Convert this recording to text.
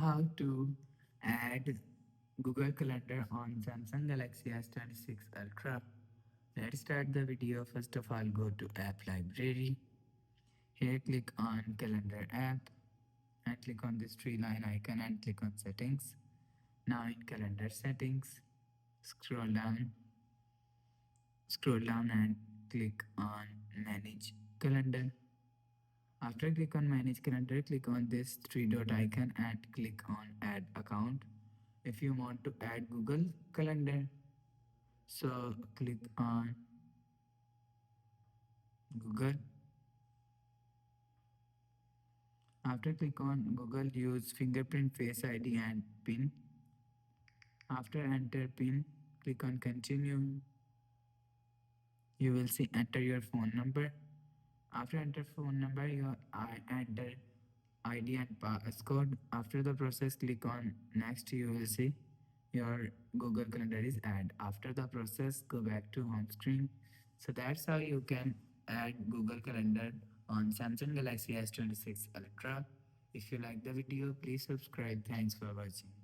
how to add Google Calendar on Samsung Galaxy S26 Ultra. Let's start the video. First of all, go to App Library. Here, click on Calendar app and click on this three line icon and click on Settings. Now, in Calendar Settings, scroll down, and click on Manage Calendar. After click on Manage Calendar, click on this three dot icon and click on Add Account. If you want to add Google Calendar, so click on Google. After click on Google, use fingerprint, Face ID and PIN. After enter PIN, click on Continue. You will see enter your phone number. After enter phone number, you enter ID and passcode. After the process, click on next. You will see your Google Calendar is add. After the process, go back to home screen. So that's how you can add Google Calendar on Samsung Galaxy S26 Ultra. If you like the video, please subscribe. Thanks for watching.